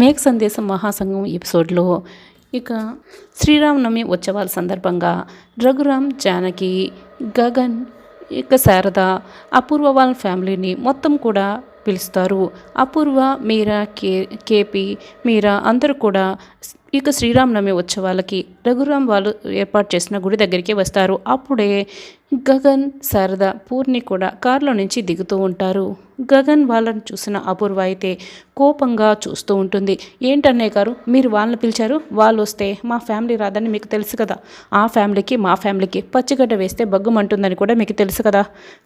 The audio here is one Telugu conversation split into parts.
మేఘ సందేశం మహాసంఘం ఎపిసోడ్లో ఇక శ్రీరామనవమి ఉత్సవాల సందర్భంగా రఘురామ్, జానకి, గగన్, ఇక శారద, అపూర్వ వాళ్ళ ఫ్యామిలీని మొత్తం కూడా పిలుస్తారు. అపూర్వ, మీరా, కేపీ, మీరా అందరూ కూడా ఇక శ్రీరామనవమి ఉత్సవాలకి రఘురామ్ వాళ్ళు ఏర్పాటు చేసిన గుడి దగ్గరికి వస్తారు. అప్పుడే గగన్, శారద, పూర్ణి కూడా కారులో నుంచి దిగుతూ ఉంటారు. గగన్ వాళ్ళని చూసిన అపూర్వ అయితే కోపంగా చూస్తూ ఉంటుంది. ఏంటన్నయ్య గారు, మీరు వాళ్ళని పిలిచారు, వాళ్ళు వస్తే మా ఫ్యామిలీ రాదని మీకు తెలుసు కదా, ఆ ఫ్యామిలీకి మా ఫ్యామిలీకి పచ్చిగడ్డ వేస్తే బగ్గుమంటుందని కూడా మీకు తెలుసు కదా,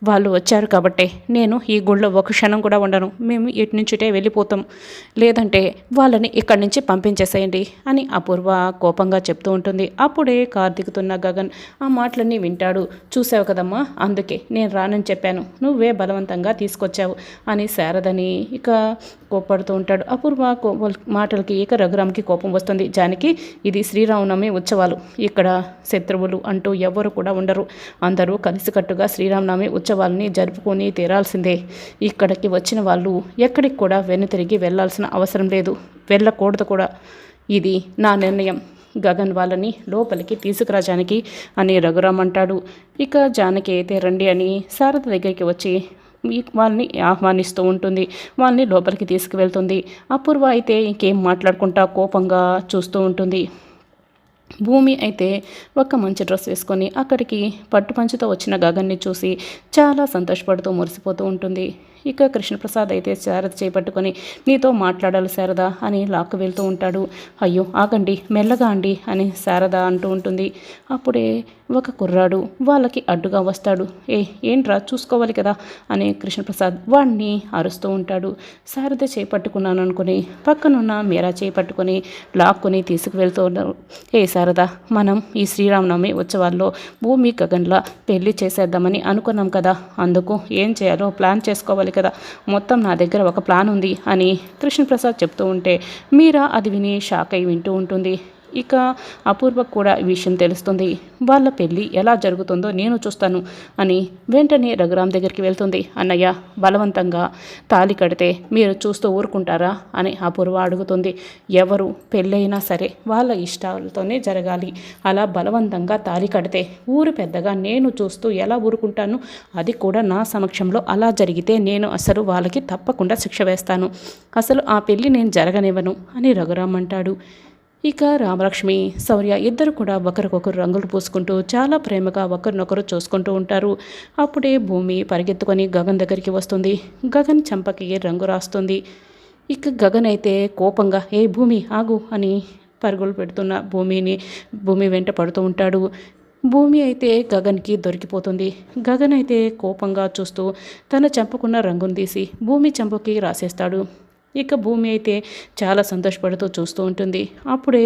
వాళ్ళు వచ్చారు కాబట్టే నేను ఈ గుళ్ళో ఒక క్షణం కూడా ఉండను, మేము ఇటు నుంచిటే వెళ్ళిపోతాం, లేదంటే వాళ్ళని ఇక్కడి నుంచి పంపించేసేయండి అని అపూర్వ కోపంగా చెప్తూ ఉంటుంది. అప్పుడే కారు దిగుతున్న గగన్ ఆ మాటలన్నీ వింటాడు. చూసావు కదమ్మా, అందుకే నేను రానని చెప్పాను, నువ్వే బలవంతంగా తీసుకొచ్చావు అని శారదని ఇక కోప్పడుతూ ఉంటాడు. అపూర్వ మాటలకి ఇక రఘురామ్కి కోపం వస్తుంది. జానకి, ఇది శ్రీరామనవమి ఉత్సవాలు, ఇక్కడ శత్రువులు అంటూ ఎవరు కూడా ఉండరు, అందరూ కలిసికట్టుగా శ్రీరామనవమి ఉత్సవాలని జరుపుకొని తీరాల్సిందే. ఇక్కడికి వచ్చిన వాళ్ళు ఎక్కడికి కూడా వెనుతిరిగి వెళ్ళాల్సిన అవసరం లేదు, వెళ్ళకూడదు కూడా, ఇది నా నిర్ణయం. గగన్ వాళ్ళని లోపలికి తీసుకురా జానకి అని రఘురామ్ అంటాడు. ఇక జానకి అయితే రండి అని శారద దగ్గరికి వచ్చి వాళ్ళని ఆహ్వానిస్తూ ఉంటుంది. వాళ్ళని లోపలికి తీసుకువెళ్తుంది. అపూర్వ అయితే ఇంకేం మాట్లాడుకుంటా కోపంగా చూస్తూ ఉంటుంది. భూమి అయితే ఒక మంచి డ్రెస్ వేసుకొని అక్కడికి పట్టుపంచుతో వచ్చిన గగన్ని చూసి చాలా సంతోషపడుతూ మురిసిపోతూ ఉంటుంది. ఇక కృష్ణప్రసాద్ అయితే శారద చేపట్టుకొని నీతో మాట్లాడాలి శారద అని లాక్కు వెళ్తూ ఉంటాడు. అయ్యో ఆగండి, మెల్లగా అండి అని శారద అంటూ ఉంటుంది. అప్పుడే ఒక కుర్రాడు వాళ్ళకి అడ్డుగా వస్తాడు. ఏంట్రా, చూసుకోవాలి కదా అని కృష్ణప్రసాద్ వాడిని అరుస్తూ ఉంటాడు. శారద చేపట్టుకున్నాను అనుకుని పక్కనున్న మీరా చేపట్టుకొని లాక్కుని తీసుకువెళ్తూ ఉన్నారు. శారద, మనం ఈ శ్రీరామనవమి ఉత్సవాల్లో భూమి గగన్లా పెళ్లి చేసేద్దామని అనుకున్నాం కదా, అందుకు ఏం చేయాలో ప్లాన్ చేసుకోవాలి కదా, మొత్తం నా దగ్గర ఒక ప్లాన్ ఉంది అని కృష్ణప్రసాద్ చెప్తూ ఉంటే మీరా అది విని షాక్ అయి వింటూ ఉంటుంది. ఇక అపూర్వకు కూడా ఈ విషయం తెలుస్తుంది. వాళ్ళ పెళ్ళి ఎలా జరుగుతుందో నేను చూస్తాను అని వెంటనే రఘురామ్ దగ్గరికి వెళ్తుంది. అన్నయ్య, బలవంతంగా తాళి కడితే మీరు చూస్తూ ఊరుకుంటారా అని అపూర్వ అడుగుతుంది. ఎవరు పెళ్ళైనా సరే వాళ్ళ ఇష్టాలతోనే జరగాలి, అలా బలవంతంగా తాళి కడితే ఊరు పెద్దగా నేను చూస్తూ ఎలా ఊరుకుంటాను, అది కూడా నా సమక్షంలో అలా జరిగితే నేను అసలు వాళ్ళకి తప్పకుండా శిక్ష వేస్తాను, అసలు ఆ పెళ్ళి నేను జరగనివ్వను అని రఘురామ్ అంటాడు. ఇక రామలక్ష్మి, శౌర్య ఇద్దరు కూడా ఒకరికొకరు రంగులు పూసుకుంటూ చాలా ప్రేమగా ఒకరినొకరు చూసుకుంటూ ఉంటారు. అప్పుడే భూమి పరిగెత్తుకొని గగన్ దగ్గరికి వస్తుంది. గగన్ చంపకి రంగు రాస్తుంది. ఇక గగన్ అయితే కోపంగా భూమి ఆగు అని పరుగులు పెడుతున్న భూమి వెంట పడుతూ ఉంటాడు. భూమి అయితే గగన్కి దొరికిపోతుంది. గగన్ అయితే కోపంగా చూస్తూ తన చంపకున్న రంగును తీసి భూమి చంపకి రాసేస్తాడు. ఇక భూమి అయితే చాలా సంతోషపడుతూ చూస్తూ ఉంటుంది. అప్పుడే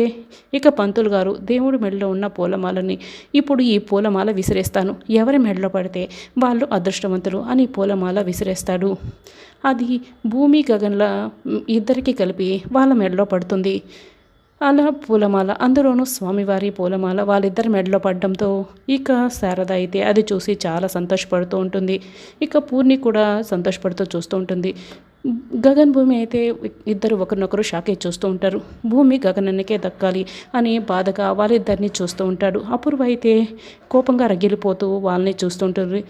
ఇక పంతులు గారు దేవుడి మెడలో ఉన్న పూలమాలని ఇప్పుడు ఈ పూలమాల విసిరేస్తాను, ఎవరి మెడలో పడితే వాళ్ళు అదృష్టవంతులు అని పూలమాల విసిరేస్తాడు. అది భూమి గగన్ల ఇద్దరికి కలిపి వాళ్ళ మెడలో పడుతుంది. అలా పూలమాల, అందులోనూ స్వామివారి పూలమాల వాళ్ళిద్దరి మెడలో పడడంతో ఇక శారద అయితే అది చూసి చాలా సంతోషపడుతూ ఉంటుంది. ఇక పూర్ణి కూడా సంతోషపడుతూ చూస్తూ ఉంటుంది. గగన్ భూమి అయితే ఇద్దరు ఒకరినొకరు షాకే చూస్తూ ఉంటారు. భూమి గగనన్నకే దక్కాలి అని బాధగా వాళ్ళిద్దరిని చూస్తూ ఉంటాడు. అపూర్వ అయితే కోపంగా రగిలిపోతూ వాళ్ళని చూస్తూ ఉంటుంది.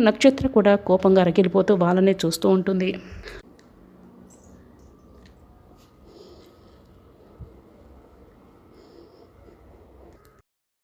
నక్షత్ర కూడా కోపంగా రగిలిపోతూ వాళ్ళని చూస్తూ ఉంటుంది.